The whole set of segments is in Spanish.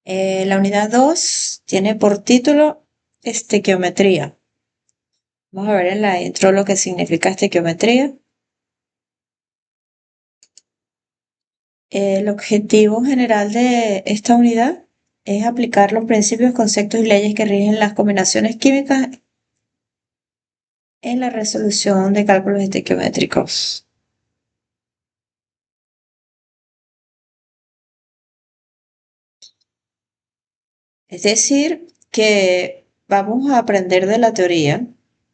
La unidad 2 tiene por título estequiometría. Vamos a ver en la intro lo que significa estequiometría. El objetivo general de esta unidad es aplicar los principios, conceptos y leyes que rigen las combinaciones químicas en la resolución de cálculos estequiométricos. Es decir, que vamos a aprender de la teoría,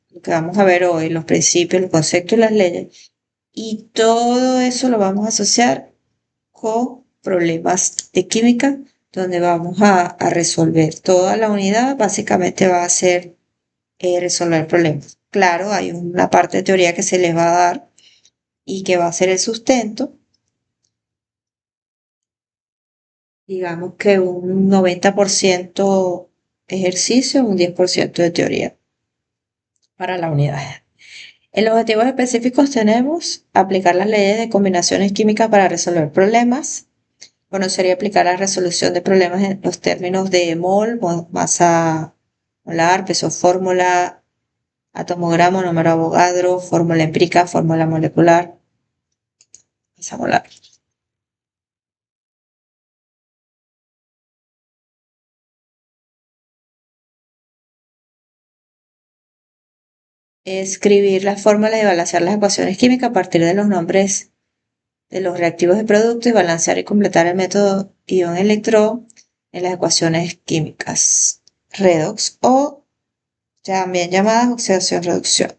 lo que vamos a ver hoy, los principios, los conceptos y las leyes, y todo eso lo vamos a asociar con problemas de química, donde vamos a resolver toda la unidad. Básicamente va a ser resolver problemas. Claro, hay una parte de teoría que se les va a dar y que va a ser el sustento. Digamos que un 90% ejercicio, un 10% de teoría para la unidad. En los objetivos específicos tenemos aplicar las leyes de combinaciones químicas para resolver problemas, conocer y aplicar la resolución de problemas en los términos de mol, masa molar, peso fórmula, atomogramo, número de Avogadro, fórmula empírica, fórmula molecular, masa molar. Escribir las fórmulas y balancear las ecuaciones químicas a partir de los nombres de los reactivos de producto y balancear y completar el método ion-electrón en las ecuaciones químicas redox o también llamadas oxidación-reducción.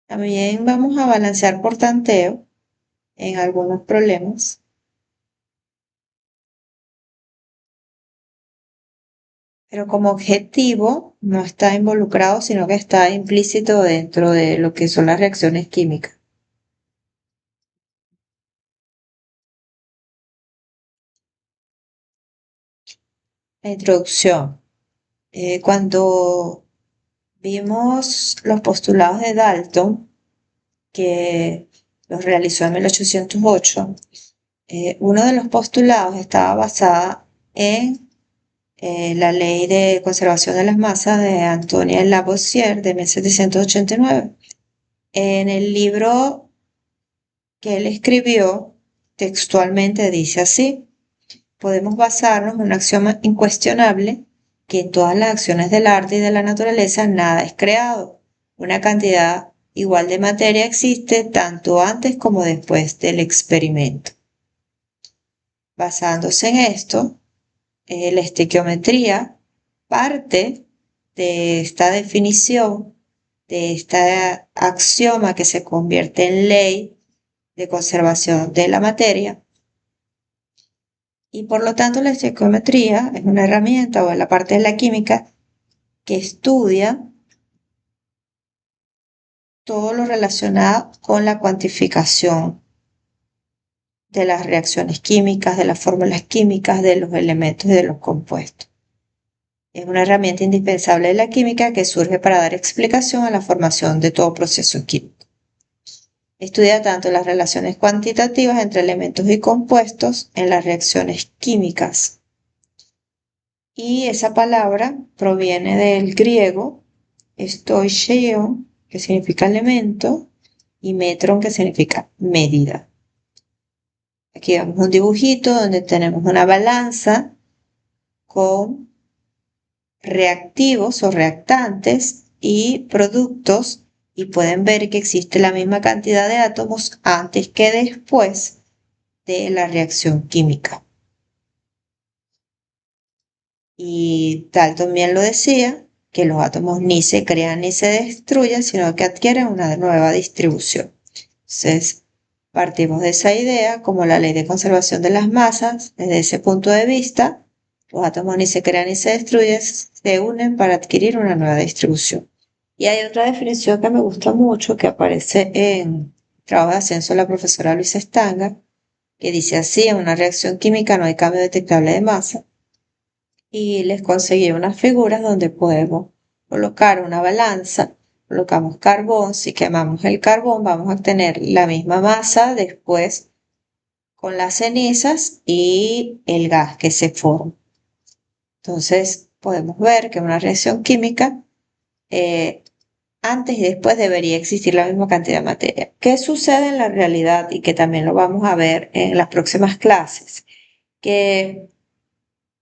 También vamos a balancear por tanteo en algunos problemas. Pero como objetivo no está involucrado, sino que está implícito dentro de lo que son las reacciones químicas. La introducción. Cuando vimos los postulados de Dalton, que los realizó en 1808, uno de los postulados estaba basado en la ley de conservación de las masas de Antoine Lavoisier de 1789. En el libro que él escribió, textualmente dice así: podemos basarnos en un axioma incuestionable que en todas las acciones del arte y de la naturaleza nada es creado. Una cantidad igual de materia existe tanto antes como después del experimento. Basándose en esto, la estequiometría parte de esta definición, de este axioma que se convierte en ley de conservación de la materia, y por lo tanto la estequiometría es una herramienta o la parte de la química que estudia todo lo relacionado con la cuantificación de las reacciones químicas, de las fórmulas químicas, de los elementos y de los compuestos. Es una herramienta indispensable de la química que surge para dar explicación a la formación de todo proceso químico. Estudia tanto las relaciones cuantitativas entre elementos y compuestos en las reacciones químicas. Y esa palabra proviene del griego stoicheion, que significa elemento, y metron, que significa medida. Aquí vemos un dibujito donde tenemos una balanza con reactivos o reactantes y productos, y pueden ver que existe la misma cantidad de átomos antes que después de la reacción química. Y Dalton también lo decía, que los átomos ni se crean ni se destruyen, sino que adquieren una nueva distribución. Entonces, partimos de esa idea como la ley de conservación de las masas. Desde ese punto de vista, los átomos ni se crean ni se destruyen, se unen para adquirir una nueva distribución. Y hay otra definición que me gusta mucho, que aparece en trabajo de ascenso de la profesora Luisa Stanga, que dice así: en una reacción química no hay cambio detectable de masa. Y les conseguí unas figuras donde podemos colocar una balanza, colocamos carbón, si quemamos el carbón vamos a obtener la misma masa después con las cenizas y el gas que se forma. Entonces podemos ver que una reacción química, antes y después debería existir la misma cantidad de materia. ¿Qué sucede en la realidad? Y que también lo vamos a ver en las próximas clases, que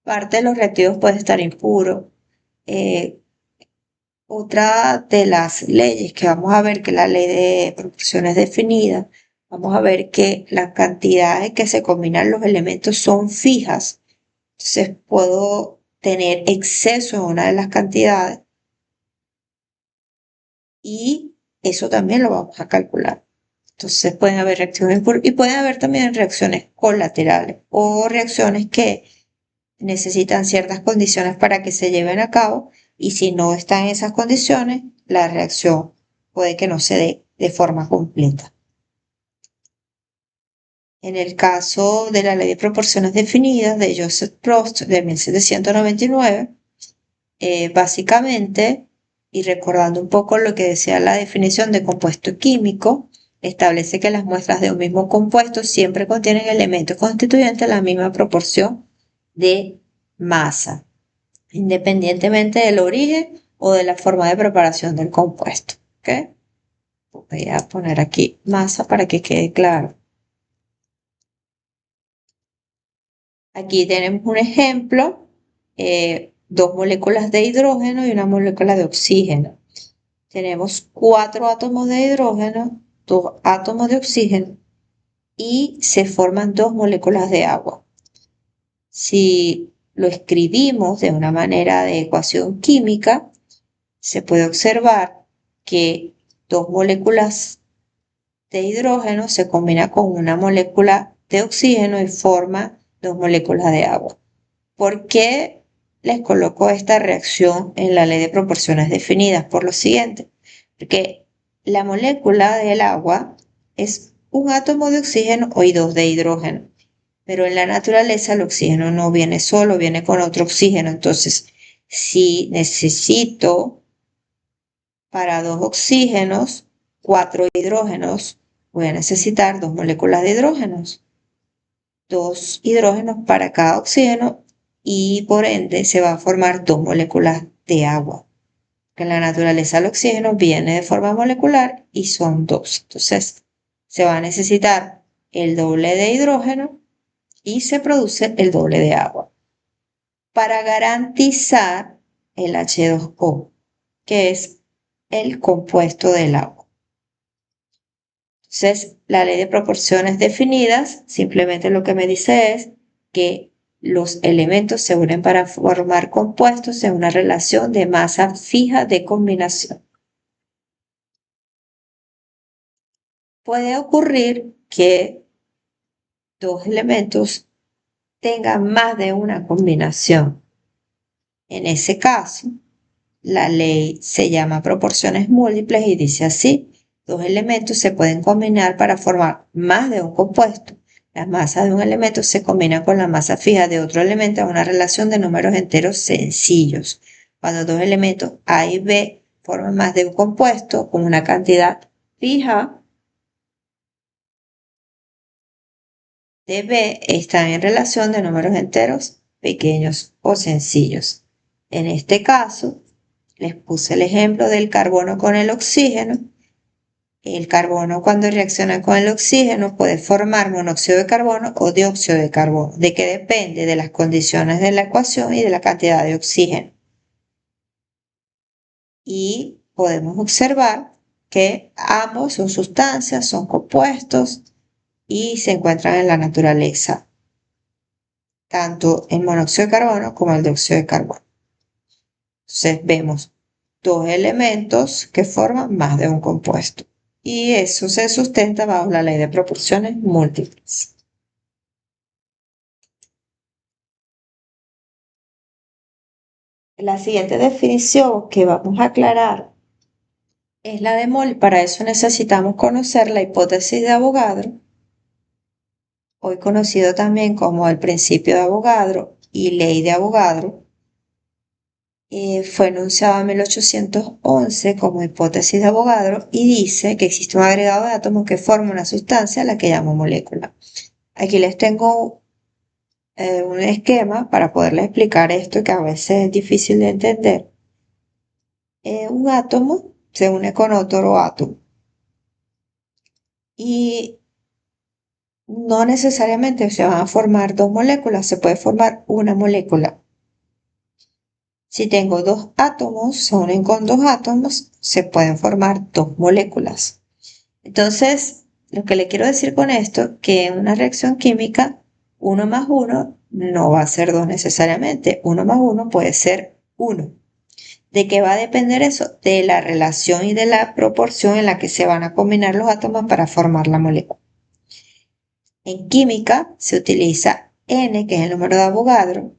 parte de los reactivos puede estar impuro. Otra de las leyes que vamos a ver, que es la ley de proporciones definidas, vamos a ver que las cantidades que se combinan los elementos son fijas. Entonces puedo tener exceso en una de las cantidades y eso también lo vamos a calcular. Entonces pueden haber reacciones y pueden haber también reacciones colaterales o reacciones que necesitan ciertas condiciones para que se lleven a cabo y si no están en esas condiciones, la reacción puede que no se dé de forma completa. En el caso de la ley de proporciones definidas de Joseph Prost de 1799, básicamente, y recordando un poco lo que decía la definición de compuesto químico, establece que las muestras de un mismo compuesto siempre contienen elementos constituyentes de la misma proporción de masa, independientemente del origen o de la forma de preparación del compuesto. ¿Okay? Voy a poner aquí masa para que quede claro. Aquí tenemos un ejemplo, dos moléculas de hidrógeno y una molécula de oxígeno. Tenemos 4 átomos de hidrógeno, 2 átomos de oxígeno y se forman 2 moléculas de agua. Si lo escribimos de una manera de ecuación química, se puede observar que 2 moléculas de hidrógeno se combina con una molécula de oxígeno y forma 2 moléculas de agua. ¿Por qué les coloco esta reacción en la ley de proporciones definidas? Por lo siguiente, porque la molécula del agua es un átomo de oxígeno y 2 de hidrógeno, pero en la naturaleza el oxígeno no viene solo, viene con otro oxígeno. Entonces, si necesito para 2 oxígenos, 4 hidrógenos, voy a necesitar 2 moléculas de hidrógenos, 2 hidrógenos para cada oxígeno y por ende se va a formar 2 moléculas de agua. En la naturaleza el oxígeno viene de forma molecular y son 2. Entonces se va a necesitar el doble de hidrógeno y se produce el doble de agua para garantizar el H2O, que es el compuesto del agua. Entonces, la ley de proporciones definidas simplemente lo que me dice es que los elementos se unen para formar compuestos en una relación de masa fija de combinación. Puede ocurrir que dos elementos tengan más de una combinación. En ese caso, la ley se llama proporciones múltiples y dice así: dos elementos se pueden combinar para formar más de un compuesto. Las masas de un elemento se combinan con la masa fija de otro elemento en una relación de números enteros sencillos. Cuando dos elementos A y B forman más de un compuesto con una cantidad fija de B, están en relación de números enteros pequeños o sencillos. En este caso, les puse el ejemplo del carbono con el oxígeno. El carbono, cuando reacciona con el oxígeno, puede formar monóxido de carbono o dióxido de carbono, de que depende de las condiciones de la ecuación y de la cantidad de oxígeno. Y podemos observar que ambos son sustancias, son compuestos y se encuentran en la naturaleza, tanto el monóxido de carbono como el dióxido de carbono. Entonces vemos dos elementos que forman más de un compuesto. Y eso se sustenta bajo la ley de proporciones múltiples. La siguiente definición que vamos a aclarar es la de mol. Para eso necesitamos conocer la hipótesis de Avogadro, hoy conocido también como el principio de Avogadro y ley de Avogadro. Fue enunciado en 1811 como hipótesis de Avogadro y dice que existe un agregado de átomos que forma una sustancia a la que llamo molécula. Aquí les tengo un esquema para poderles explicar esto que a veces es difícil de entender. Un átomo se une con otro átomo y no necesariamente se van a formar dos moléculas, se puede formar una molécula. Si tengo dos átomos, se unen con dos átomos, se pueden formar dos moléculas. Entonces, lo que le quiero decir con esto, que en una reacción química, 1 más 1 no va a ser 2 necesariamente, 1 más 1 puede ser 1. ¿De qué va a depender eso? De la relación y de la proporción en la que se van a combinar los átomos para formar la molécula. En química se utiliza N, que es el número de Avogadro,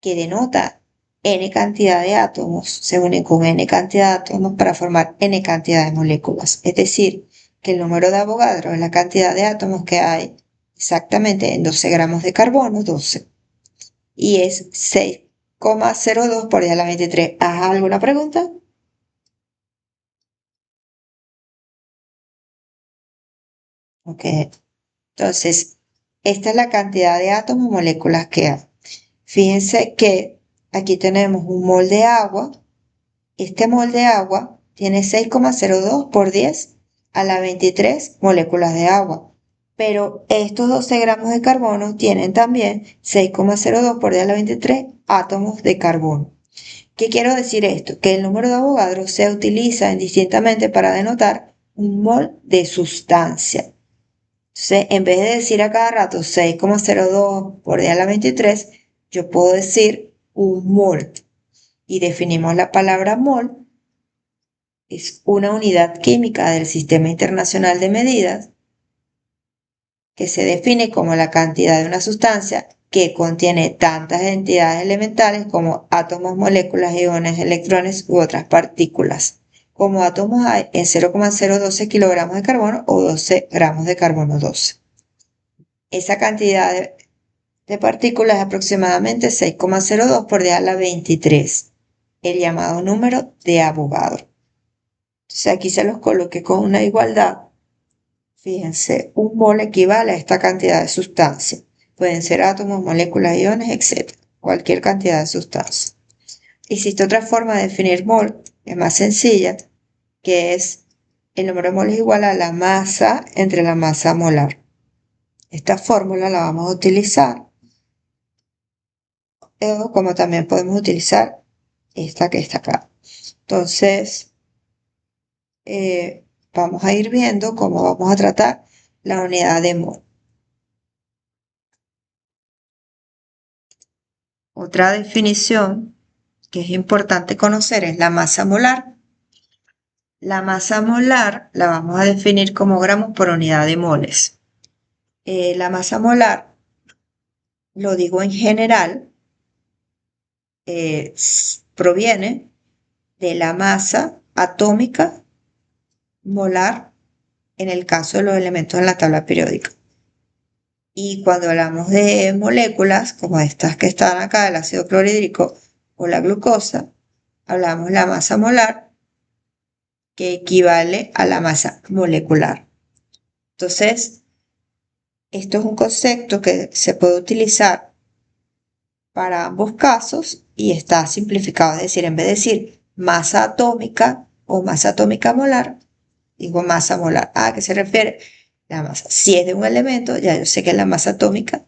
que denota N cantidad de átomos, se unen con N cantidad de átomos para formar N cantidad de moléculas. Es decir, que el número de Avogadro es la cantidad de átomos que hay exactamente en 12 gramos de carbono, 12. Y es 6,02 por 10 a la 23. ¿Has alguna pregunta? Ok. Entonces, esta es la cantidad de átomos o moléculas que hay. Fíjense que aquí tenemos un mol de agua. Este mol de agua tiene 6,02 por 10 a la 23 moléculas de agua. Pero estos 12 gramos de carbono tienen también 6,02 por 10 a la 23 átomos de carbono. ¿Qué quiero decir esto? Que el número de Avogadro se utiliza indistintamente para denotar un mol de sustancia. Entonces, en vez de decir a cada rato 6,02 por 10 a la 23, yo puedo decir un mol. Y definimos la palabra mol, es una unidad química del Sistema Internacional de Medidas que se define como la cantidad de una sustancia que contiene tantas entidades elementales como átomos, moléculas, iones, electrones u otras partículas. Como átomos hay en 0,012 kilogramos de carbono o 12 gramos de carbono 12. Esa cantidad de partículas es aproximadamente 6,02 por 10 a la 23, el llamado número de Avogadro. Entonces aquí se los coloqué con una igualdad. Fíjense, un mol equivale a esta cantidad de sustancia. Pueden ser átomos, moléculas, iones, etc. Cualquier cantidad de sustancia. Existe otra forma de definir mol, es más sencilla, que es el número de mol es igual a la masa entre la masa molar. Esta fórmula la vamos a utilizar, como también podemos utilizar esta que está acá. Entonces, vamos a ir viendo cómo vamos a tratar la unidad de mol. Otra definición que es importante conocer es la masa molar. La masa molar la vamos a definir como gramos por unidad de moles. La masa molar, lo digo en general, proviene de la masa atómica molar en el caso de los elementos en la tabla periódica. Y cuando hablamos de moléculas, como estas que están acá, el ácido clorhídrico o la glucosa, hablamos de la masa molar que equivale a la masa molecular. Entonces, esto es un concepto que se puede utilizar para ambos casos y está simplificado. Es decir, en vez de decir masa atómica o masa atómica molar, digo masa molar. ¿A qué se refiere? La masa. Si es de un elemento, ya yo sé que es la masa atómica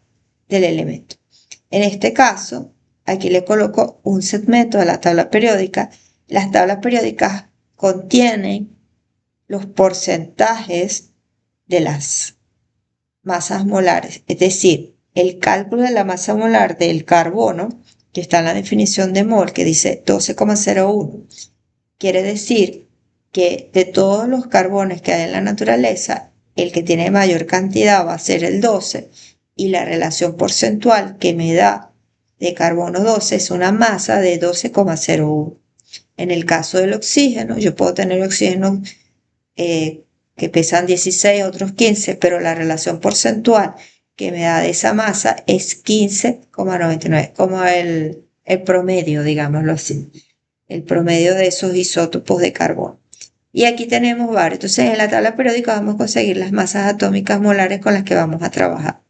del elemento. En este caso, aquí le coloco un segmento de la tabla periódica. Las tablas periódicas contienen los porcentajes de las masas molares, es decir, el cálculo de la masa molar del carbono, que está en la definición de mol, que dice 12,01, quiere decir que de todos los carbones que hay en la naturaleza, el que tiene mayor cantidad va a ser el 12 y la relación porcentual que me da de carbono 12 es una masa de 12,01. En el caso del oxígeno, yo puedo tener oxígeno que pesan 16, otros 15, pero la relación porcentual que me da de esa masa es 15,99, como el promedio, digámoslo así, el promedio de esos isótopos de carbono. Y aquí tenemos varios. Entonces, en la tabla periódica vamos a conseguir las masas atómicas molares con las que vamos a trabajar.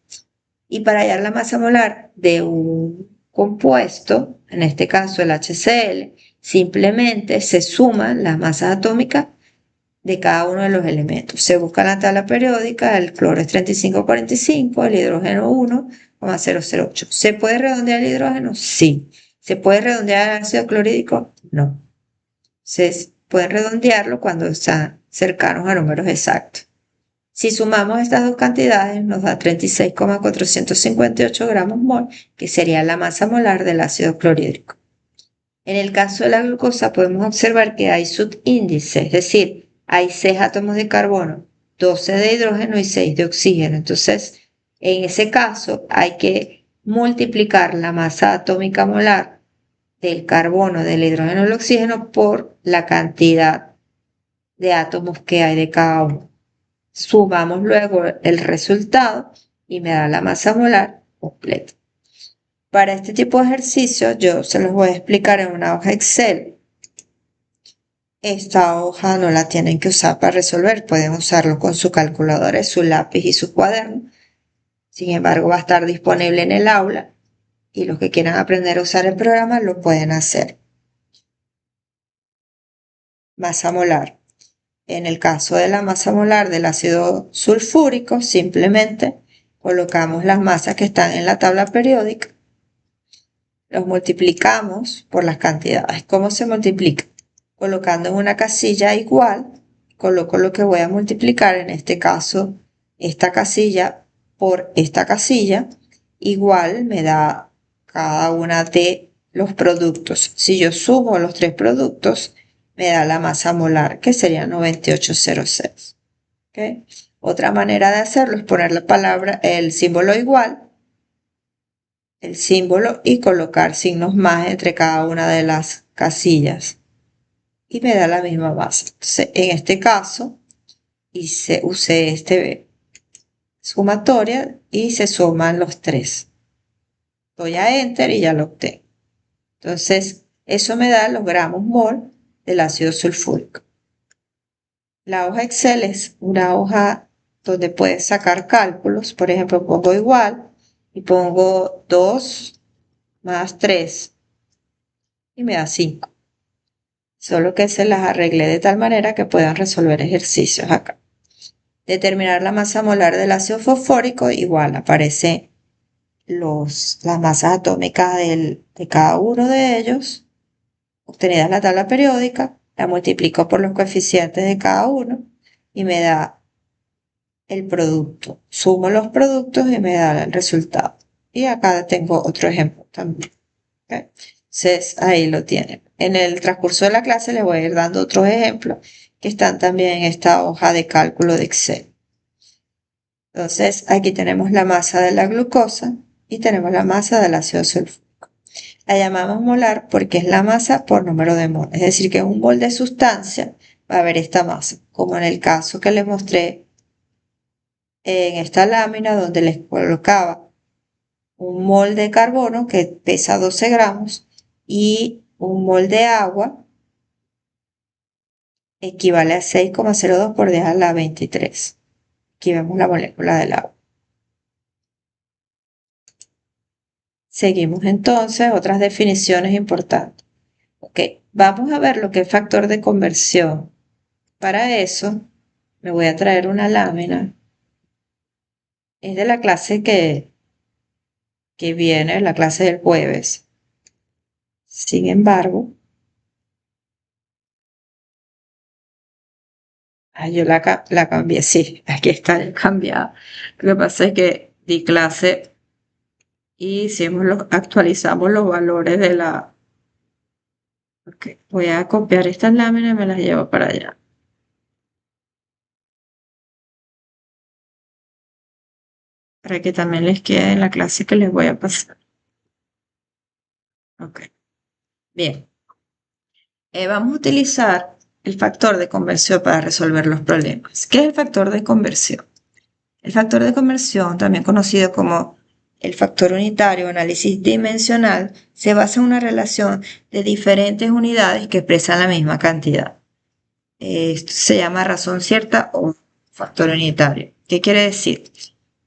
Y para hallar la masa molar de un compuesto, en este caso el HCl, simplemente se suman las masas atómicas de cada uno de los elementos. Se busca en la tabla periódica, el cloro es 3545, el hidrógeno 1,008. ¿Se puede redondear el hidrógeno? Sí. ¿Se puede redondear el ácido clorhídrico? No. Se pueden redondearlo cuando están cercanos a números exactos. Si sumamos estas dos cantidades, nos da 36,458 gramos mol, que sería la masa molar del ácido clorhídrico. En el caso de la glucosa podemos observar que hay subíndices, es decir, hay 6 átomos de carbono, 12 de hidrógeno y 6 de oxígeno. Entonces, en ese caso hay que multiplicar la masa atómica molar del carbono, del hidrógeno y del oxígeno por la cantidad de átomos que hay de cada uno. Sumamos luego el resultado y me da la masa molar completa. Para este tipo de ejercicio yo se los voy a explicar en una hoja Excel. Esta hoja no la tienen que usar para resolver, pueden usarlo con su calculadora, su lápiz y su cuaderno. Sin embargo, va a estar disponible en el aula y los que quieran aprender a usar el programa lo pueden hacer. Masa molar. En el caso de la masa molar del ácido sulfúrico, simplemente colocamos las masas que están en la tabla periódica, los multiplicamos por las cantidades. ¿Cómo se multiplica? Colocando en una casilla igual, coloco lo que voy a multiplicar, en este caso, esta casilla por esta casilla, igual me da cada una de los productos. Si yo sumo los 3 productos, me da la masa molar, que sería 9806. ¿Okay? Otra manera de hacerlo es poner la palabra, el símbolo igual, el símbolo y colocar signos más entre cada una de las casillas. Y me da la misma masa. Entonces, en este caso, usé este sumatoria y se suman los 3. Doy a Enter y ya lo obtengo. Entonces, eso me da los gramos mol del ácido sulfúrico. La hoja Excel es una hoja donde puedes sacar cálculos. Por ejemplo, pongo igual y pongo 2 más 3 y me da 5. Solo que se las arreglé de tal manera que puedan resolver ejercicios acá. Determinar la masa molar del ácido fosfórico, igual aparece las masas atómicas de cada uno de ellos, obtenidas en la tabla periódica, la multiplico por los coeficientes de cada uno y me da el producto. Sumo los productos y me da el resultado. Y acá tengo otro ejemplo también. ¿Okay? Entonces ahí lo tienen. En el transcurso de la clase les voy a ir dando otros ejemplos que están también en esta hoja de cálculo de Excel. Entonces aquí tenemos la masa de la glucosa y tenemos la masa del ácido sulfúrico. La llamamos molar porque es la masa por número de mol. Es decir, que en un mol de sustancia va a haber esta masa, como en el caso que les mostré en esta lámina donde les colocaba un mol de carbono que pesa 12 gramos y un mol de agua equivale a 6,02 por 10 a la 23. Aquí vemos la molécula del agua. Seguimos entonces otras definiciones importantes. Ok, vamos a ver lo que es factor de conversión. Para eso me voy a traer una lámina. Es de la clase que viene, la clase del jueves. Sin embargo, yo la cambié, sí, aquí está cambiada. Lo que pasa es que di clase y actualizamos los valores de la... Ok, voy a copiar estas láminas y me las llevo para allá. Para que también les quede en la clase que les voy a pasar. Ok, bien. Vamos a utilizar el factor de conversión para resolver los problemas. ¿Qué es el factor de conversión? El factor de conversión, también conocido como el factor unitario o análisis dimensional, se basa en una relación de diferentes unidades que expresan la misma cantidad. Esto se llama razón cierta o factor unitario. ¿Qué quiere decir?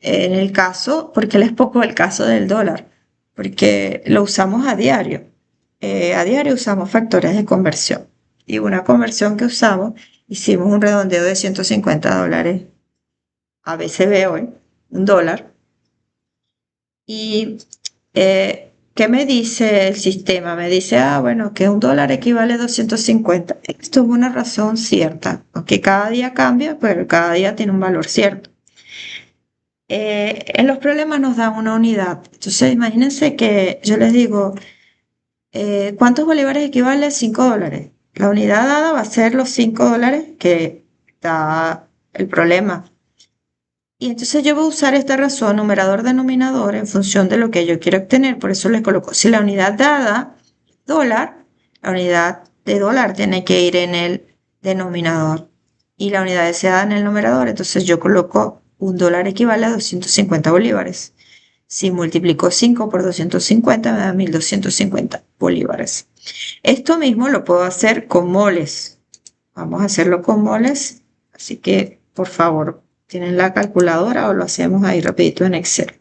En el caso, porque les pongo el caso del dólar, porque lo usamos a diario. A diario usamos factores de conversión. Y una conversión que usamos, hicimos un redondeo de $150 a BCB hoy, un dólar. Y ¿qué me dice el sistema? Me dice, bueno, que un dólar equivale a 250. Esto es una razón cierta, aunque cada día cambia, pero cada día tiene un valor cierto. En los problemas nos dan una unidad. Entonces, imagínense que yo les digo, ¿cuántos bolívares equivale a $5? La unidad dada va a ser los $5 que da el problema. Y entonces yo voy a usar esta razón numerador-denominador en función de lo que yo quiero obtener. Por eso les coloco, si la unidad dada, dólar, la unidad de dólar tiene que ir en el denominador y la unidad deseada en el numerador. Entonces yo coloco un dólar equivale a 250 bolívares. Si multiplico 5 por 250 me da 1250 bolívares. Esto mismo lo puedo hacer con moles. Vamos a hacerlo con moles. Así que, por favor, ¿tienen la calculadora o lo hacemos ahí rapidito en Excel?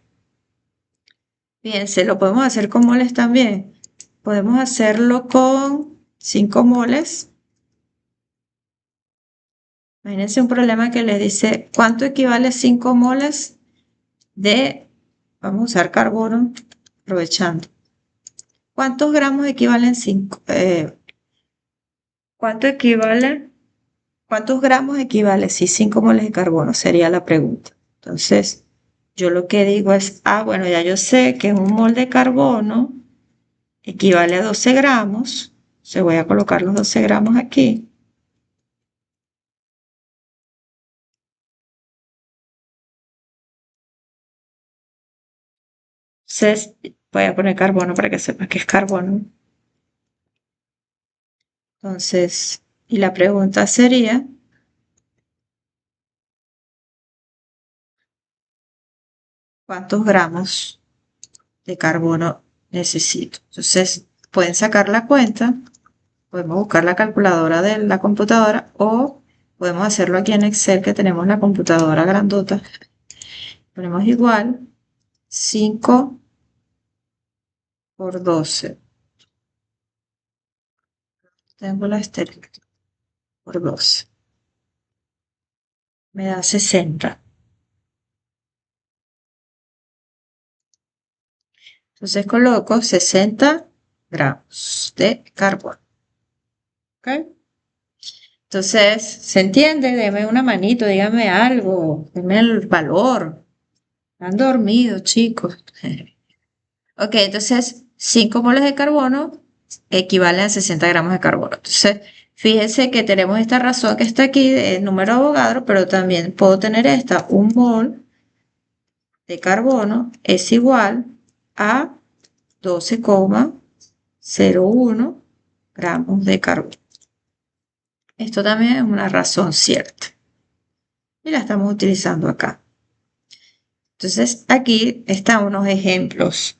Bien, se lo podemos hacer con moles también. Podemos hacerlo con 5 moles. Imagínense un problema que les dice, ¿cuánto equivale 5 moles de, vamos a usar carbono, aprovechando. ¿Cuántos gramos equivalen 5? ¿Cuánto equivale? ¿Cuántos gramos equivale? Si 5 moles de carbono sería la pregunta. Entonces, yo lo que digo es, bueno, ya yo sé que un mol de carbono equivale a 12 gramos. Se voy a colocar los 12 gramos aquí. Entonces, voy a poner carbono para que sepa que es carbono. Entonces, y la pregunta sería, ¿cuántos gramos de carbono necesito? Entonces, pueden sacar la cuenta. Podemos buscar la calculadora de la computadora o podemos hacerlo aquí en Excel que tenemos la computadora grandota. Ponemos igual 5 por 12. Tengo la estéreo por 12. Me da 60. Entonces coloco 60 gramos de carbono. ¿Ok? Entonces, ¿se entiende? Deme una manito, dígame algo, denme el valor. Están dormidos, chicos. Ok, entonces 5 moles de carbono equivalen a 60 gramos de carbono. Entonces, fíjense que tenemos esta razón que está aquí de número de Avogadro, pero también puedo tener esta, un mol de carbono es igual a 12,01 gramos de carbono. Esto también es una razón cierta y la estamos utilizando acá. Entonces, aquí están unos ejemplos.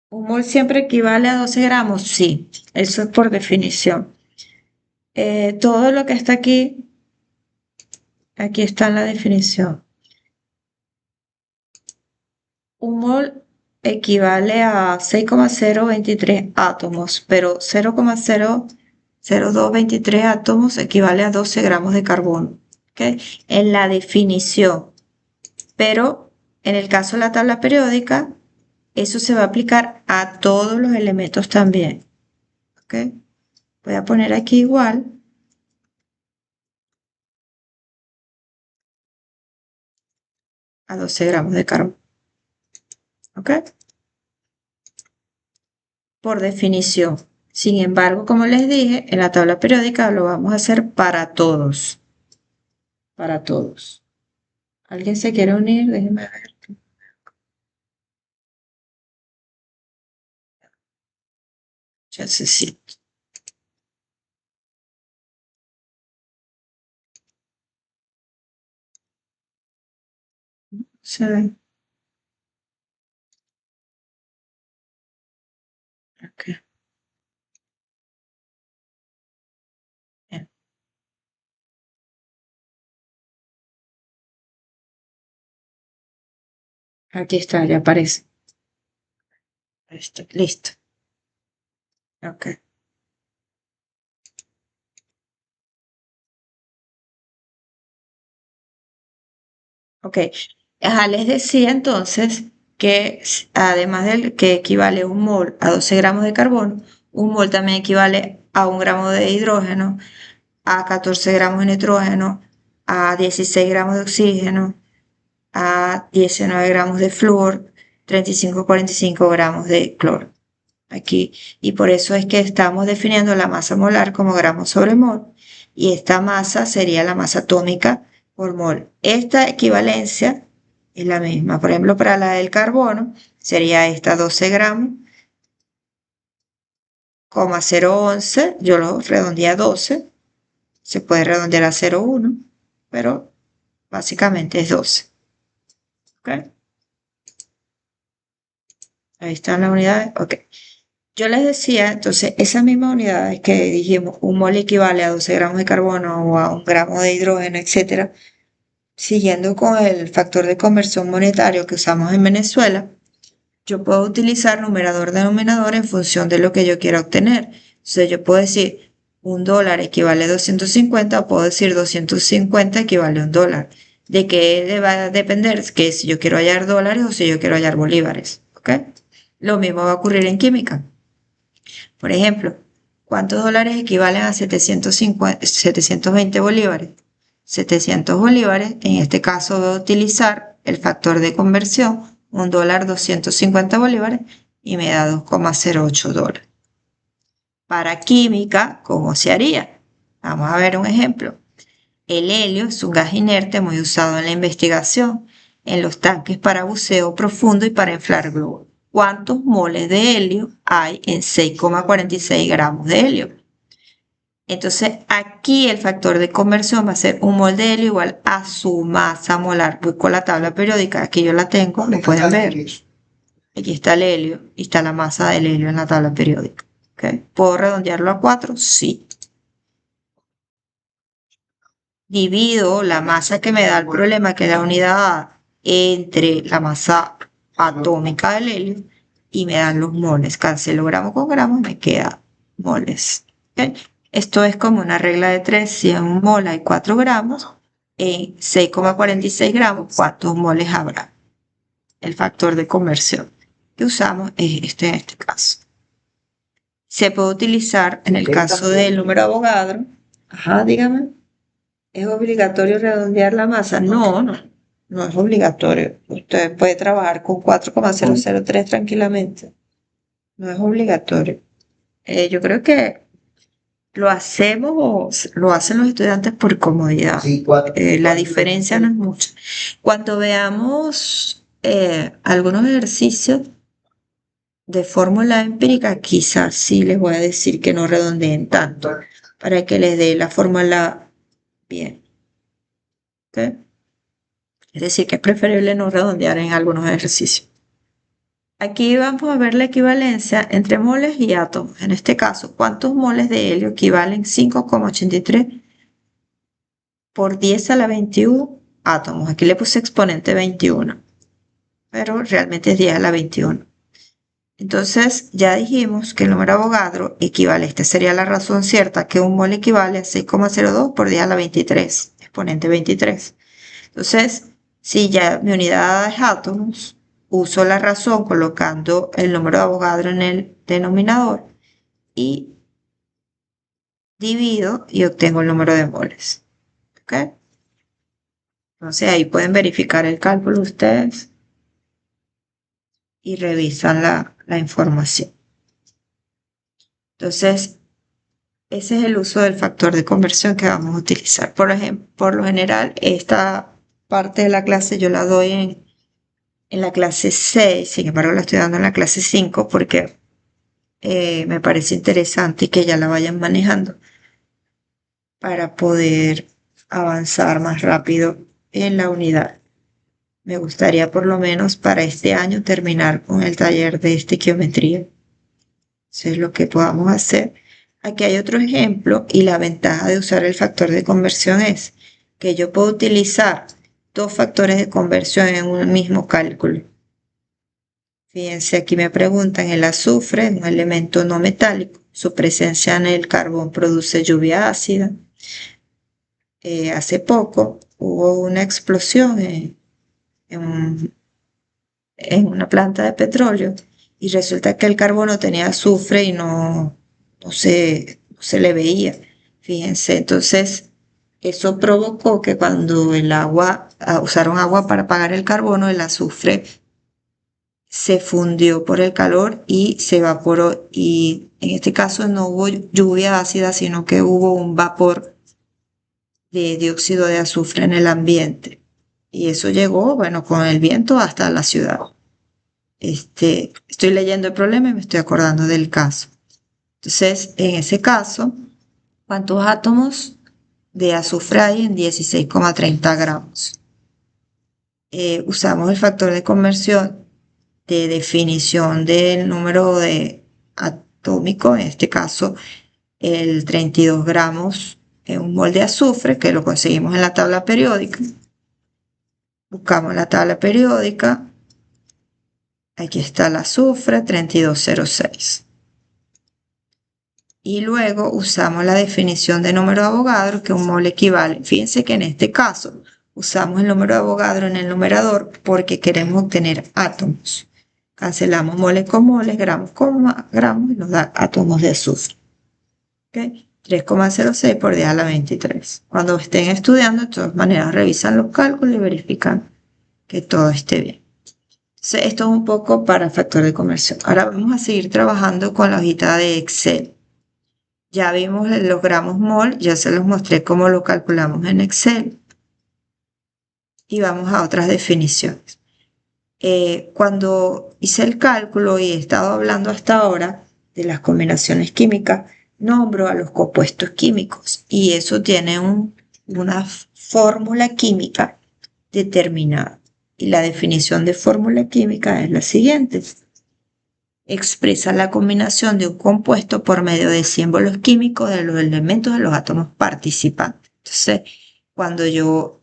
¿Un mol siempre equivale a 12 gramos? Sí, eso es por definición. Todo lo que está aquí está en la definición. Un mol equivale a 6,023 átomos, pero 0,00223 átomos equivale a 12 gramos de carbono. ¿Okay? En la definición. Pero en el caso de la tabla periódica, eso se va a aplicar a todos los elementos también. ¿Okay? Voy a poner aquí igual a 12 gramos de carbono. ¿Ok? Por definición. Sin embargo, como les dije, en la tabla periódica lo vamos a hacer para todos. Para todos. ¿Alguien se quiere unir? Déjenme ver. Ya se siente. Se ve. Ok. Aquí está, ya aparece. Listo. Ok. Ok. Ajá, les decía entonces que además del que equivale un mol a 12 gramos de carbono, un mol también equivale a un gramo de hidrógeno, a 14 gramos de nitrógeno, a 16 gramos de oxígeno, a 19 gramos de flúor, 35-45 gramos de cloro. Aquí, y por eso es que estamos definiendo la masa molar como gramos sobre mol, y esta masa sería la masa atómica por mol. Esta equivalencia es la misma. Por ejemplo, para la del carbono sería esta 12 gramos, 0,011, yo lo redondeé a 12, se puede redondear a 0,1, pero básicamente es 12. ¿Ok? Ahí están las unidades. Ok. Yo les decía, entonces, esas mismas unidades que dijimos, un mol equivale a 12 gramos de carbono o a un gramo de hidrógeno, etcétera, siguiendo con el factor de conversión monetario que usamos en Venezuela, yo puedo utilizar numerador-denominador en función de lo que yo quiera obtener. Entonces, yo puedo decir, un dólar equivale a 250 o puedo decir 250 equivale a un dólar. ¿De qué va a depender? Que si yo quiero hallar dólares o si yo quiero hallar bolívares. ¿Ok? Lo mismo va a ocurrir en química. Por ejemplo, ¿cuántos dólares equivalen a 720 bolívares? 700 bolívares, en este caso voy a utilizar el factor de conversión, un dólar 250 bolívares, y me da 2,08 dólares. Para química, ¿cómo se haría? Vamos a ver un ejemplo. El helio es un gas inerte muy usado en la investigación, en los tanques para buceo profundo y para inflar globos. ¿Cuántos moles de helio hay en 6,46 gramos de helio? Entonces aquí el factor de conversión va a ser un mol de helio igual a su masa molar. Voy con la tabla periódica, aquí yo la tengo, lo pueden ver. Aquí está el helio y está la masa del helio en la tabla periódica. ¿Okay? ¿Puedo redondearlo a 4? Sí. Divido la masa que me da el problema, que es la unidad A, entre la masa atómica del helio y me dan los moles. Cancelo gramos con gramos y me queda moles. ¿Okay? Esto es como una regla de 3. Si en un mol hay 4 gramos, en 6,46 gramos, ¿cuántos moles habrá? El factor de conversión que usamos es este en este caso. Se puede utilizar en el caso del número Avogadro. Ajá, dígame. ¿Es obligatorio redondear la masa? No, no, no es obligatorio. Usted puede trabajar con 4,003 tranquilamente. No es obligatorio. Yo creo que lo hacemos o lo hacen los estudiantes por comodidad. Sí, la diferencia no es mucha. Cuando veamos algunos ejercicios de fórmula empírica, quizás sí les voy a decir que no redondeen tanto para que les dé la fórmula bien. ¿Okay? Es decir, que es preferible no redondear en algunos ejercicios. Aquí vamos a ver la equivalencia entre moles y átomos. En este caso, ¿cuántos moles de helio equivalen 5,83 por 10 a la 21 átomos? Aquí le puse exponente 21, pero realmente es 10 a la 21. Entonces, ya dijimos que el número Avogadro equivale, esta sería la razón cierta, que un mol equivale a 6,02 por 10 a la 23, exponente 23. Entonces, si ya mi unidad es átomos, uso la razón colocando el número de Avogadro en el denominador y divido y obtengo el número de moles. ¿Ok? Entonces ahí pueden verificar el cálculo ustedes y revisan la información. Entonces, ese es el uso del factor de conversión que vamos a utilizar. Por ejemplo, por lo general, esta parte de la clase yo la doy en la clase 6, sin embargo la estoy dando en la clase 5 porque me parece interesante y que ya la vayan manejando para poder avanzar más rápido en la unidad. Me gustaría por lo menos para este año terminar con el taller de estequiometría. Eso es lo que podamos hacer. Aquí hay otro ejemplo y la ventaja de usar el factor de conversión es que yo puedo utilizar dos factores de conversión en un mismo cálculo. Fíjense, aquí me preguntan, el azufre es un elemento no metálico. Su presencia en el carbón produce lluvia ácida. Hace poco hubo una explosión en, en una planta de petróleo y resulta que el carbono tenía azufre y no se le veía. Fíjense, entonces eso provocó que cuando usaron agua para apagar el carbono, el azufre se fundió por el calor y se evaporó. Y en este caso no hubo lluvia ácida, sino que hubo un vapor de dióxido de azufre en el ambiente. Y eso llegó, bueno, con el viento hasta la ciudad. Estoy leyendo el problema y me estoy acordando del caso. Entonces, en ese caso, ¿cuántos átomos de azufre hay en 16,30 gramos? Usamos el factor de conversión de definición del número de atómico, en este caso el 32 gramos en un mol de azufre, que lo conseguimos en la tabla periódica. Buscamos la tabla periódica. Aquí está el azufre, 3206. Y luego usamos la definición de número de Avogadro, que un mol equivale. Fíjense que en este caso usamos el número de Avogadro en el numerador porque queremos obtener átomos. Cancelamos moles con moles, gramos con gramos y nos da átomos de azufre. ¿Okay? 3,06 por 10 a la 23. Cuando estén estudiando, de todas maneras, revisan los cálculos y verifican que todo esté bien. Entonces, esto es un poco para factor de conversión. Ahora vamos a seguir trabajando con la hojita de Excel. Ya vimos los gramos mol, ya se los mostré cómo lo calculamos en Excel. Y vamos a otras definiciones. Cuando hice el cálculo y he estado hablando hasta ahora de las combinaciones químicas, nombro a los compuestos químicos y eso tiene una fórmula química determinada. Y la definición de fórmula química es la siguiente. Expresa la combinación de un compuesto por medio de símbolos químicos de los elementos de los átomos participantes. Entonces, cuando yo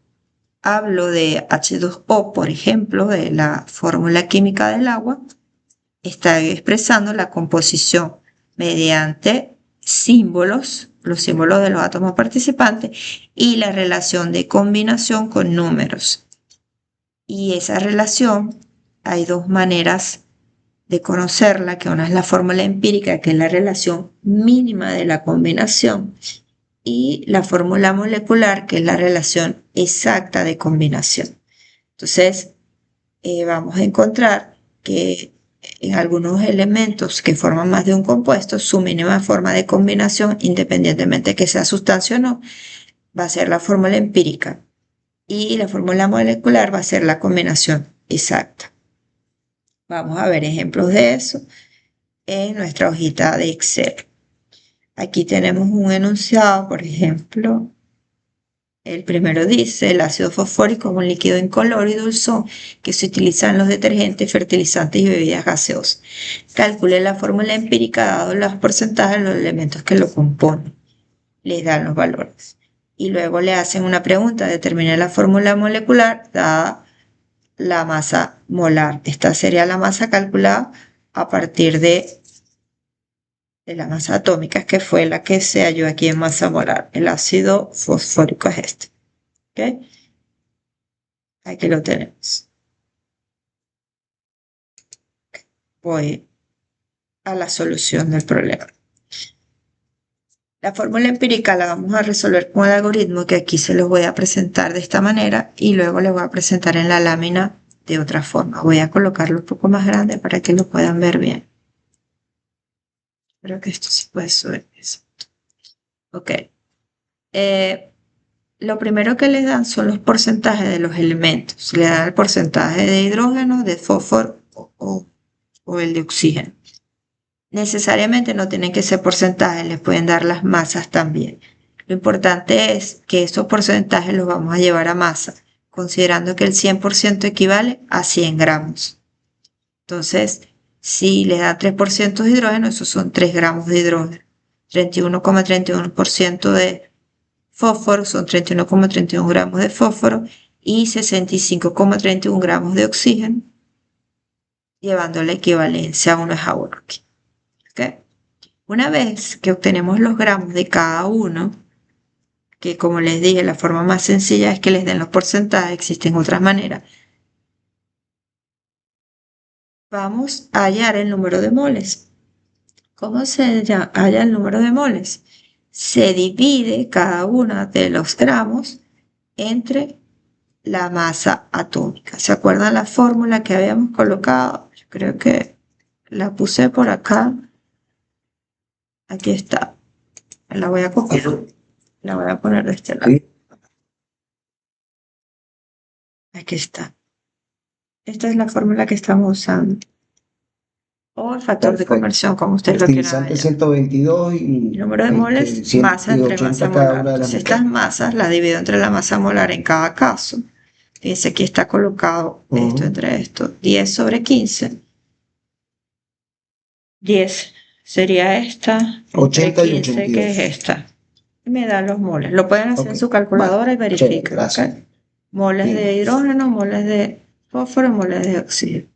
hablo de H2O, por ejemplo, de la fórmula química del agua, está expresando la composición mediante símbolos, los símbolos de los átomos participantes y la relación de combinación con números. Y esa relación hay dos maneras de conocerla, que una es la fórmula empírica, que es la relación mínima de la combinación, y la fórmula molecular, que es la relación exacta de combinación. Entonces, vamos a encontrar que en algunos elementos que forman más de un compuesto, su mínima forma de combinación, independientemente de que sea sustancia o no, va a ser la fórmula empírica. Y la fórmula molecular va a ser la combinación exacta. Vamos a ver ejemplos de eso en nuestra hojita de Excel. Aquí tenemos un enunciado, por ejemplo. El primero dice, el ácido fosfórico es un líquido incoloro y dulzón que se utiliza en los detergentes, fertilizantes y bebidas gaseosas. Calcule la fórmula empírica dado los porcentajes de los elementos que lo componen. Les dan los valores. Y luego le hacen una pregunta, determine la fórmula molecular dada la masa molar. Esta sería la masa calculada a partir de la masa atómica, que fue la que se halló aquí en masa molar. El ácido fosfórico es este. ¿Ok? Aquí lo tenemos. Voy a la solución del problema. La fórmula empírica la vamos a resolver con el algoritmo que aquí se los voy a presentar de esta manera y luego les voy a presentar en la lámina de otra forma. Voy a colocarlo un poco más grande para que lo puedan ver bien. Creo que esto sí puede subir. Ok. Lo primero que les dan son los porcentajes de los elementos. Le dan el porcentaje de hidrógeno, de fósforo o el de oxígeno. Necesariamente no tienen que ser porcentajes, les pueden dar las masas también. Lo importante es que esos porcentajes los vamos a llevar a masa, considerando que el 100% equivale a 100 gramos. Entonces, si le da 3% de hidrógeno, esos son 3 gramos de hidrógeno. 31,31% de fósforo son 31,31 gramos de fósforo y 65,31 gramos de oxígeno llevando la equivalencia 1 es a 1 aquí. ¿Okay? Una vez que obtenemos los gramos de cada uno, que como les dije, la forma más sencilla es que les den los porcentajes, existen otras maneras, vamos a hallar el número de moles. ¿Cómo se halla el número de moles? Se divide cada uno de los gramos entre la masa atómica. ¿Se acuerdan la fórmula que habíamos colocado? Yo creo que la puse por acá. Aquí está. La voy a copiar. La voy a poner de este lado. Aquí está. Esta es la fórmula que estamos usando. O el factor de conversión, como ustedes lo quieran ver. 122 y el número de moles, masa entre masa molar. Entonces estas masas las divido entre la masa molar en cada caso. Fíjense, aquí está colocado esto entre esto. 10 sobre 15. 10 sería esta. 80 y 15, 82. que es esta. Y me dan los moles. Lo pueden hacer en su calculadora y verifican. ¿Okay? Moles de hidrógeno, moles de fósforo, moles de oxígeno.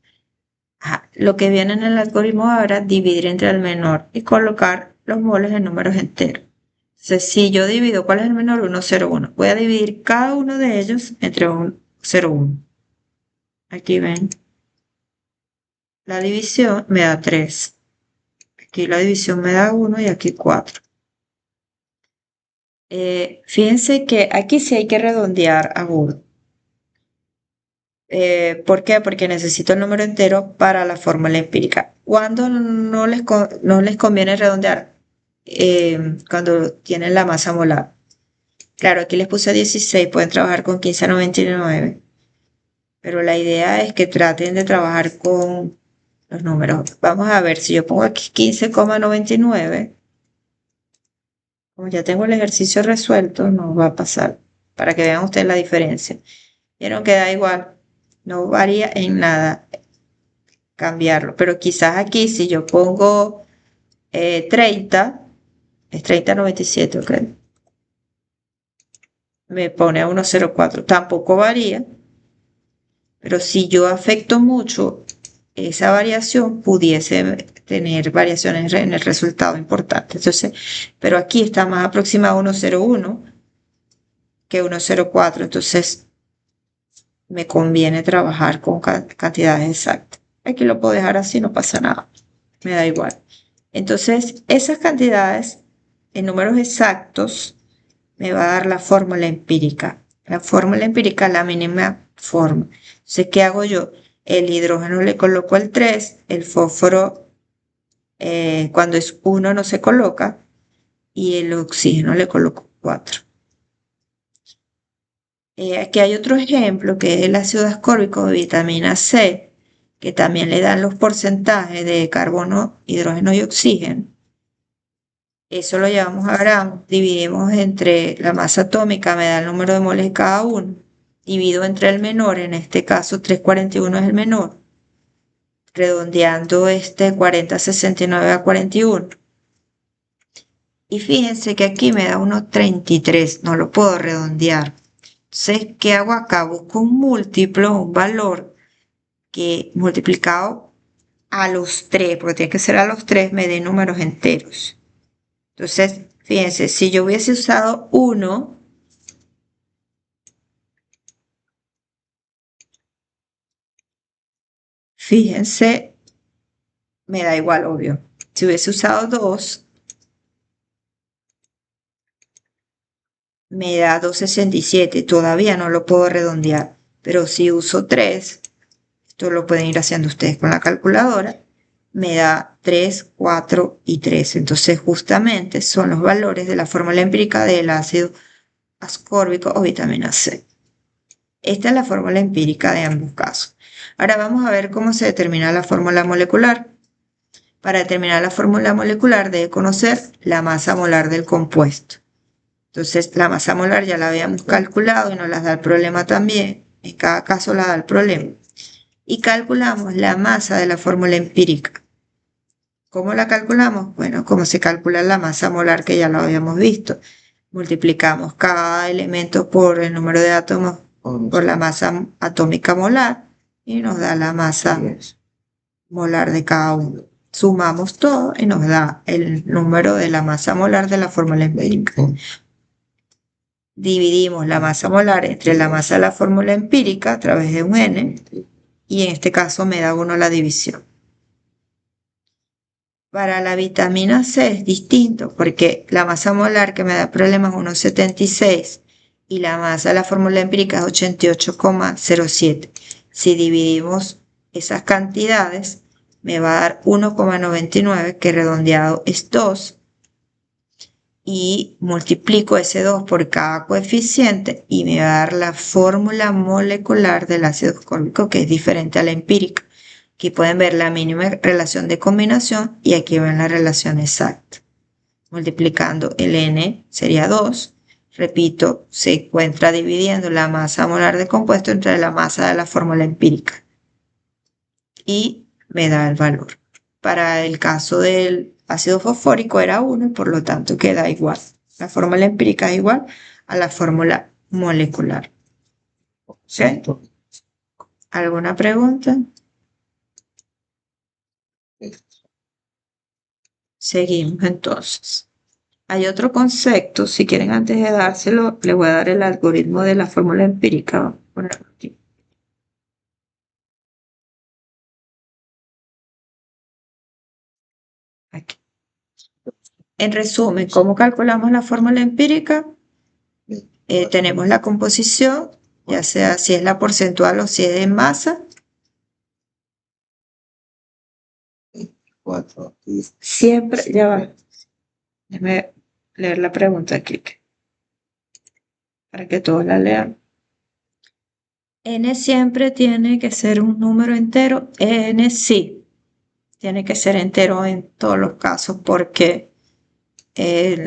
Lo que viene en el algoritmo ahora, dividir entre el menor y colocar los moles en números enteros. Entonces, si yo divido, ¿cuál es el menor? 1, 0, 1. Voy a dividir cada uno de ellos entre 1, 0, 1. Aquí ven. La división me da 3. Aquí la división me da 1 y aquí 4. Fíjense que aquí sí hay que redondear agudo. ¿Por qué? Porque necesito el número entero para la fórmula empírica. ¿Cuándo no les conviene redondear? Cuando tienen la masa molar. Claro, aquí les puse 16, pueden trabajar con 15,99. Pero la idea es que traten de trabajar con los números. Vamos a ver, si yo pongo aquí 15,99, como ya tengo el ejercicio resuelto, no va a pasar. Para que vean ustedes la diferencia. Vieron que da igual, no varía en nada cambiarlo. Pero quizás aquí, si yo pongo 30, es 30,97, ok. Me pone a 1,04. Tampoco varía. Pero si yo afecto mucho esa variación, pudiese tener variaciones en el resultado importante. Entonces, pero aquí está más aproximado a 1,01 que 1,04. Entonces, me conviene trabajar con cantidades exactas. Aquí lo puedo dejar así, no pasa nada. Me da igual. Entonces, esas cantidades en números exactos me va a dar la fórmula empírica. La fórmula empírica es la mínima forma. Entonces, ¿qué hago yo? El hidrógeno le coloco el 3, el fósforo cuando es 1 no se coloca, y el oxígeno le coloco 4. Aquí hay otro ejemplo que es el ácido ascórbico de vitamina C, que también le dan los porcentajes de carbono, hidrógeno y oxígeno. Eso lo llevamos a gramos, dividimos entre la masa atómica, me da el número de moles de cada uno, divido entre el menor, en este caso 341 es el menor, redondeando 40,69 a 41. Y fíjense que aquí me da 1,33, no lo puedo redondear. Entonces, ¿qué hago acá? Busco un múltiplo, un valor que multiplicado a los 3, porque tiene que ser a los 3, me dé números enteros. Entonces, fíjense, si yo hubiese usado 1, fíjense, me da igual, obvio. Si hubiese usado 2, me da 2,67. Todavía no lo puedo redondear. Pero si uso 3, esto lo pueden ir haciendo ustedes con la calculadora, me da 3, 4 y 3. Entonces, justamente son los valores de la fórmula empírica del ácido ascórbico o vitamina C. Esta es la fórmula empírica de ambos casos. Ahora vamos a ver cómo se determina la fórmula molecular. Para determinar la fórmula molecular debe conocer la masa molar del compuesto. Entonces, la masa molar ya la habíamos calculado y nos la da el problema también. En cada caso la da el problema. Y calculamos la masa de la fórmula empírica. ¿Cómo la calculamos? Bueno, como se calcula la masa molar, que ya lo habíamos visto. Multiplicamos cada elemento por el número de átomos por la masa atómica molar y nos da la masa molar de cada uno. Sumamos todo y nos da el número de la masa molar de la fórmula empírica. Dividimos la masa molar entre la masa de la fórmula empírica a través de un n, y en este caso me da 1 la división. Para la vitamina C es distinto porque la masa molar que me da problemas es 1,76 y la masa de la fórmula empírica es 88,07. Si dividimos esas cantidades, me va a dar 1,99, que redondeado es 2, y multiplico ese 2 por cada coeficiente y me va a dar la fórmula molecular del ácido ascórbico, que es diferente a la empírica. Aquí pueden ver la mínima relación de combinación y aquí ven la relación exacta. Multiplicando el n sería 2. Repito, se encuentra dividiendo la masa molar de compuesto entre la masa de la fórmula empírica y me da el valor. Para el caso del ácido fosfórico era 1 y por lo tanto queda igual. La fórmula empírica es igual a la fórmula molecular. ¿Sí? ¿Alguna pregunta? Seguimos entonces. Hay otro concepto, si quieren antes de dárselo, les voy a dar el algoritmo de la fórmula empírica. Vamos a ponerlo aquí. Aquí. En resumen, ¿cómo calculamos la fórmula empírica? Tenemos la composición, ya sea si es la porcentual o si es en masa. 4. Siempre, ya va. Déjame leer la pregunta aquí para que todos la lean. N siempre tiene que ser un número entero. N sí, tiene que ser entero en todos los casos porque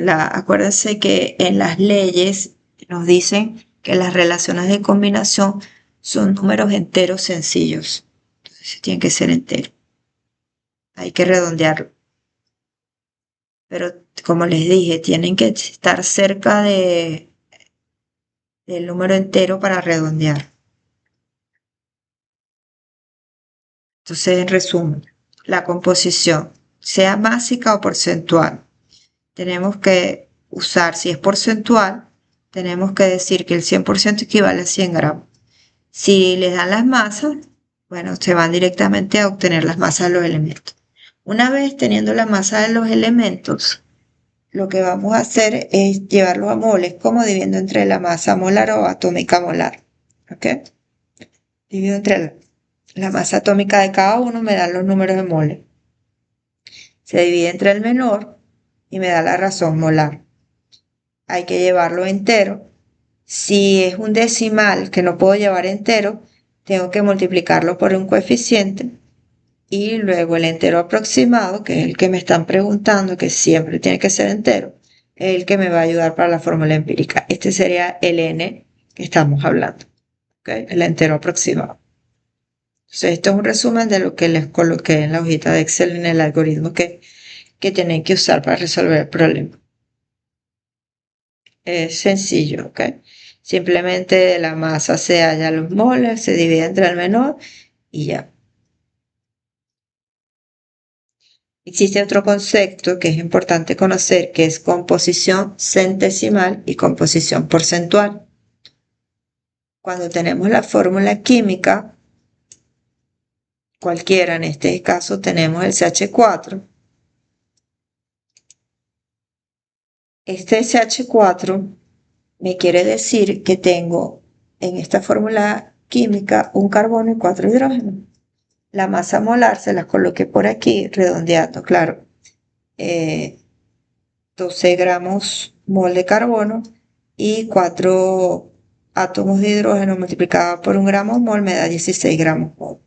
acuérdense que en las leyes nos dicen que las relaciones de combinación son números enteros sencillos. Entonces tienen que ser enteros. Hay que redondearlo. Pero como les dije, tienen que estar cerca del número entero para redondear. Entonces, en resumen, la composición, sea másica o porcentual, tenemos que usar, si es porcentual, tenemos que decir que el 100% equivale a 100 gramos. Si les dan las masas, bueno, se van directamente a obtener las masas de los elementos. Una vez teniendo la masa de los elementos, lo que vamos a hacer es llevarlo a moles, como dividiendo entre la masa molar o atómica molar. ¿Ok? Divido entre la masa atómica de cada uno, me dan los números de moles. Se divide entre el menor y me da la razón molar. Hay que llevarlo entero. Si es un decimal que no puedo llevar entero, tengo que multiplicarlo por un coeficiente y luego el entero aproximado, que es el que me están preguntando, que siempre tiene que ser entero, es el que me va a ayudar para la fórmula empírica. Este sería el n que estamos hablando, ¿okay? El entero aproximado. Entonces, esto es un resumen de lo que les coloqué en la hojita de Excel en el algoritmo que tienen que usar para resolver el problema. Es sencillo, ¿ok? Simplemente de la masa se hallan los moles, se divide entre el menor y ya. Existe otro concepto que es importante conocer, que es composición centesimal y composición porcentual. Cuando tenemos la fórmula química, cualquiera, en este caso tenemos el CH4. Este CH4 me quiere decir que tengo en esta fórmula química un carbono y 4 hidrógenos. La masa molar se las coloqué por aquí, redondeando, claro. 12 gramos mol de carbono y 4 átomos de hidrógeno multiplicado por 1 gramo mol me da 16 gramos mol.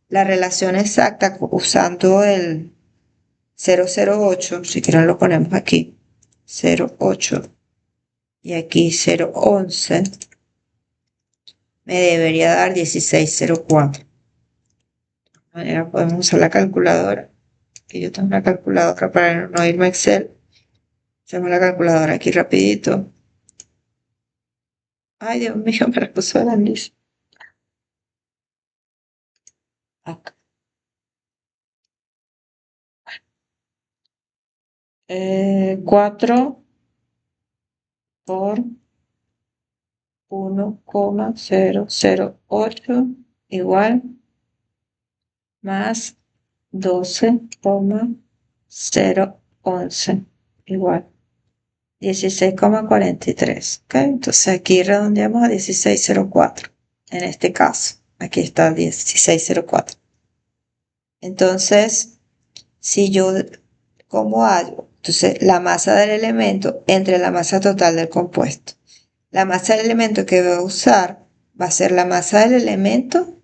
La relación exacta usando el 008, si quieren lo ponemos aquí, 0,8 y aquí 0,11, me debería dar 16,04. De esta manera podemos usar la calculadora, que yo tengo una calculadora para no irme a Excel. Hacemos la calculadora aquí rapidito. Ay, Dios mío, me la puso grandísima. Acá. 4 por 1,008 igual más 12,011 igual 16,43. ¿Ok? Entonces aquí redondeamos a 16,04. En este caso, aquí está 16,04. Entonces, si yo, ¿cómo hago? Entonces, la masa del elemento entre la masa total del compuesto. La masa del elemento que voy a usar va a ser la masa del elemento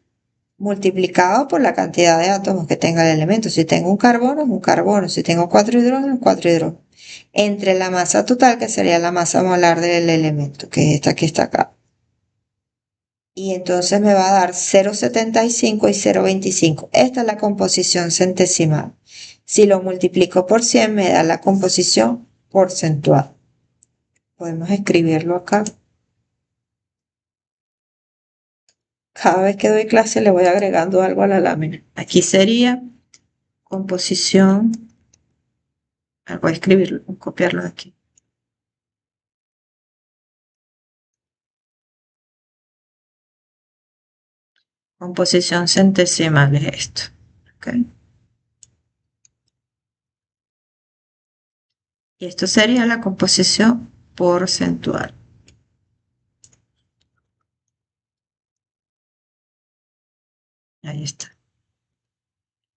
multiplicado por la cantidad de átomos que tenga el elemento. Si tengo un carbono, es un carbono. Si tengo 4 hidrógenos, 4 hidrógenos. Entre la masa total, que sería la masa molar del elemento, que es esta que está acá. Y entonces me va a dar 0,75 y 0,25. Esta es la composición centesimal. Si lo multiplico por 100, me da la composición porcentual. Podemos escribirlo acá. Cada vez que doy clase le voy agregando algo a la lámina. Aquí sería composición. Voy a escribirlo, copiarlo de aquí. Composición centesimal es esto. ¿Okay? Y esto sería la composición porcentual. Ahí está.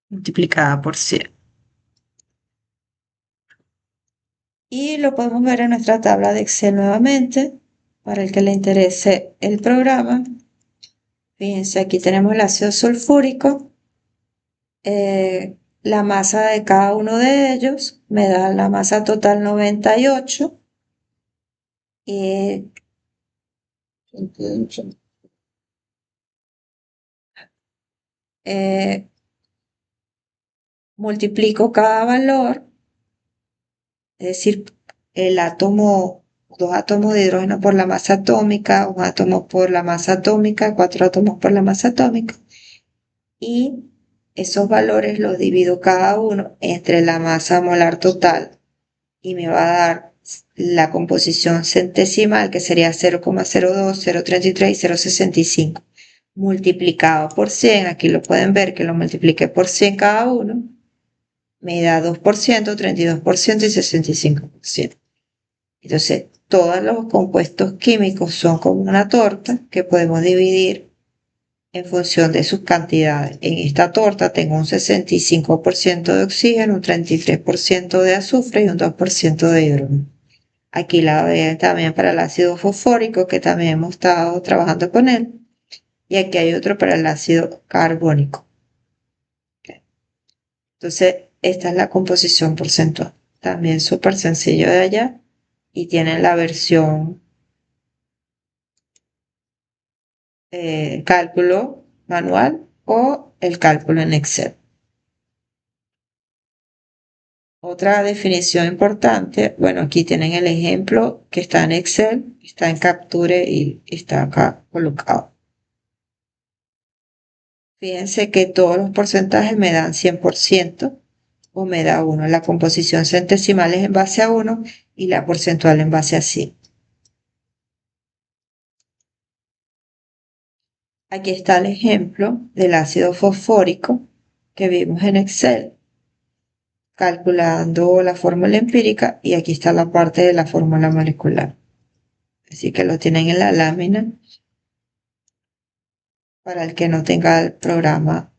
Multiplicada por 100. Y lo podemos ver en nuestra tabla de Excel nuevamente. Para el que le interese el programa. Fíjense, aquí tenemos el ácido sulfúrico. La masa de cada uno de ellos me da la masa total 98. Y multiplico cada valor, es decir, el átomo, 2 átomos de hidrógeno por la masa atómica, 1 átomo por la masa atómica, 4 átomos por la masa atómica, y esos valores los divido cada uno entre la masa molar total y me va a dar la composición centesimal, que sería 0,02, 0,33 y 0,65 multiplicado por 100. Aquí lo pueden ver que lo multipliqué por 100 cada uno, me da 2%, 32% y 65%. Entonces, todos los compuestos químicos son como una torta que podemos dividir en función de sus cantidades. En esta torta tengo un 65% de oxígeno, un 33% de azufre y un 2% de hidrógeno. Aquí la ven también para el ácido fosfórico, que también hemos estado trabajando con él. Y aquí hay otro para el ácido carbónico. Entonces, esta es la composición porcentual. También súper sencillo de allá. Y tienen la versión cálculo manual o el cálculo en Excel. Otra definición importante, bueno, aquí tienen el ejemplo que está en Excel, está en Capture y está acá colocado. Fíjense que todos los porcentajes me dan 100% o me da 1. La composición centesimal es en base a 1 y la porcentual en base a 100. Aquí está el ejemplo del ácido fosfórico que vimos en Excel, calculando la fórmula empírica, y aquí está la parte de la fórmula molecular. Así que lo tienen en la lámina. Para el que no tenga el programa,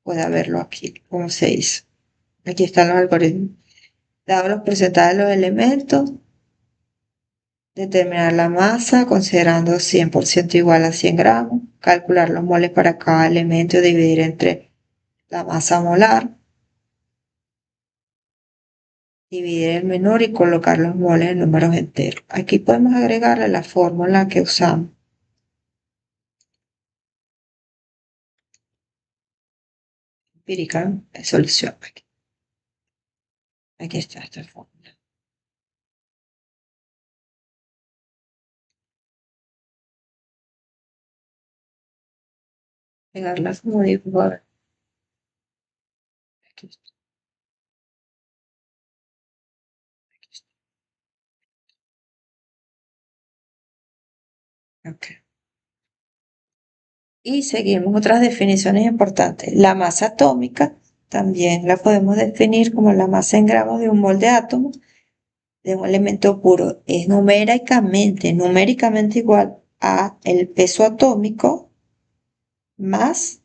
pueda verlo aquí, cómo se hizo. Aquí están los algoritmos. Dado los porcentajes de los elementos, determinar la masa considerando 100% igual a 100 gramos, calcular los moles para cada elemento y dividir entre la masa molar, dividir el menor y colocar los moles en números enteros. Aquí podemos agregarle la fórmula que usamos. Empírica en solución. Aquí está esta fórmula. Pegarla como digo, a ver. Aquí está. Ok. Y seguimos otras definiciones importantes. La masa atómica también la podemos definir como la masa en gramos de un mol de átomo de un elemento puro. Es numéricamente igual a el peso atómico más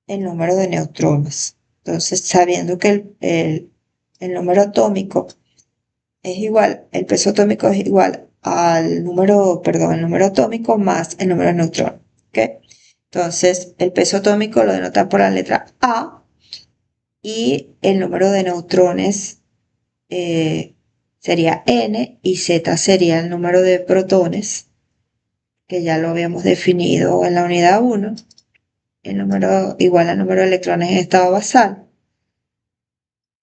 el número de neutrones. Entonces, sabiendo que el número atómico es igual, el peso atómico es igual al número, perdón, el número atómico más el número de neutrones. ¿Ok? Entonces, el peso atómico lo denotan por la letra A y el número de neutrones sería N y Z sería el número de protones, que ya lo habíamos definido en la unidad 1, el número igual al número de electrones en estado basal.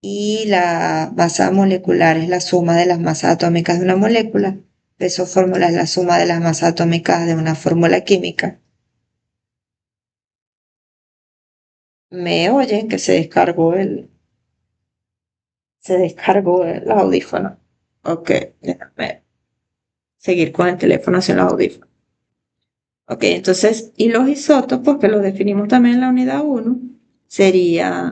Y la masa molecular es la suma de las masas atómicas de una molécula. Peso fórmula es la suma de las masas atómicas de una fórmula química. ¿Me oyen que se descargó el audífono? Ok, déjame seguir con el teléfono sin los audífonos. Ok, entonces, y los isótopos, que los definimos también en la unidad 1, sería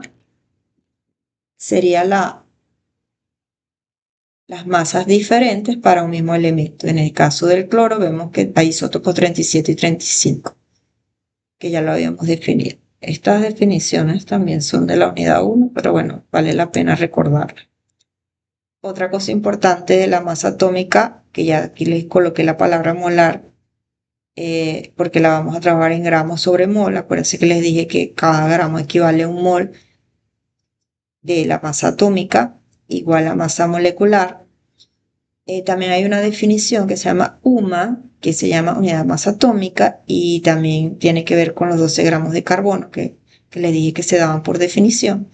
las masas diferentes para un mismo elemento. En el caso del cloro vemos que hay isótopos 37 y 35, que ya lo habíamos definido. Estas definiciones también son de la unidad 1, pero bueno, vale la pena recordarlas. Otra cosa importante de la masa atómica, que ya aquí les coloqué la palabra molar, porque la vamos a trabajar en gramos sobre mol. Acuérdense que les dije que cada gramo equivale a un mol de la masa atómica igual a masa molecular. También hay una definición que se llama UMA, que se llama unidad de masa atómica, y también tiene que ver con los 12 gramos de carbono que les dije que se daban por definición,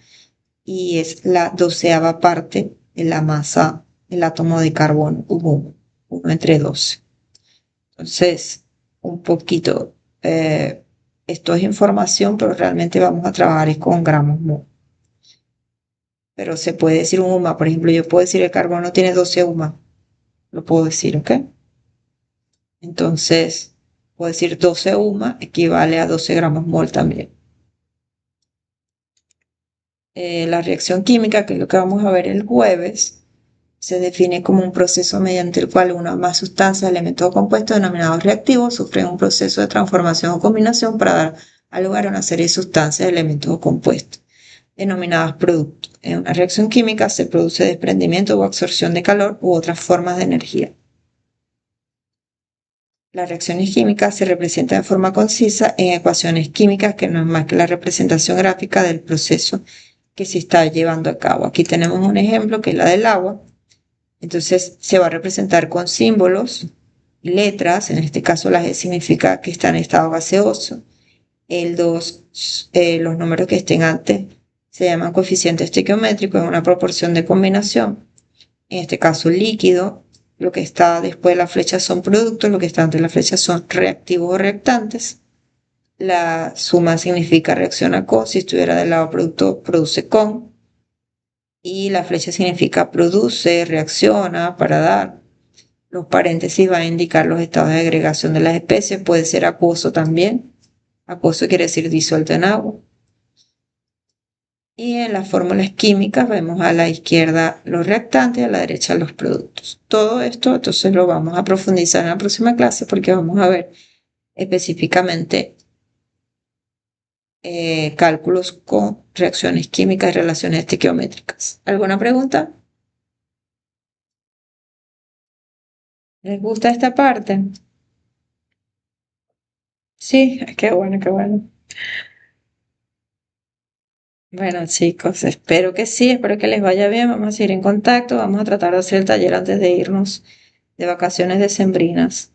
y es la 12ª parte de la masa del átomo de carbono, 1 entre 12. Entonces, un poquito, esto es información, pero realmente vamos a trabajar con gramos mol. Pero se puede decir un UMA, por ejemplo, yo puedo decir el carbono tiene 12 UMA, lo puedo decir, ¿ok? Entonces, puedo decir 12 UMA equivale a 12 gramos mol también. La reacción química, que es lo que vamos a ver el jueves, se define como un proceso mediante el cual una o más sustancias, elementos o compuestos denominados reactivos sufren un proceso de transformación o combinación para dar lugar a una serie de sustancias, elementos o compuestos denominadas productos. En una reacción química se produce desprendimiento o absorción de calor u otras formas de energía. Las reacciones químicas se representan de forma concisa en ecuaciones químicas, que no es más que la representación gráfica del proceso que se está llevando a cabo. Aquí tenemos un ejemplo que es la del agua. Entonces se va a representar con símbolos y letras. En este caso la G significa que está en estado gaseoso. El 2, los números que estén antes se llaman coeficientes estequiométricos en una proporción de combinación. En este caso líquido. Lo que está después de la flecha son productos, lo que está antes de la flecha son reactivos o reactantes. La suma significa reacciona con, si estuviera del lado producto, produce con. Y la flecha significa produce, reacciona, para dar. Los paréntesis van a indicar los estados de agregación de las especies, puede ser acuoso también. Acuoso quiere decir disuelto en agua. Y en las fórmulas químicas vemos a la izquierda los reactantes y a la derecha los productos. Todo esto entonces lo vamos a profundizar en la próxima clase, porque vamos a ver específicamente cálculos con reacciones químicas y relaciones estequiométricas. ¿Alguna pregunta? ¿Les gusta esta parte? Sí, qué bueno, qué bueno. Bueno, chicos, espero que sí, espero que les vaya bien. Vamos a seguir en contacto, vamos a tratar de hacer el taller antes de irnos de vacaciones decembrinas.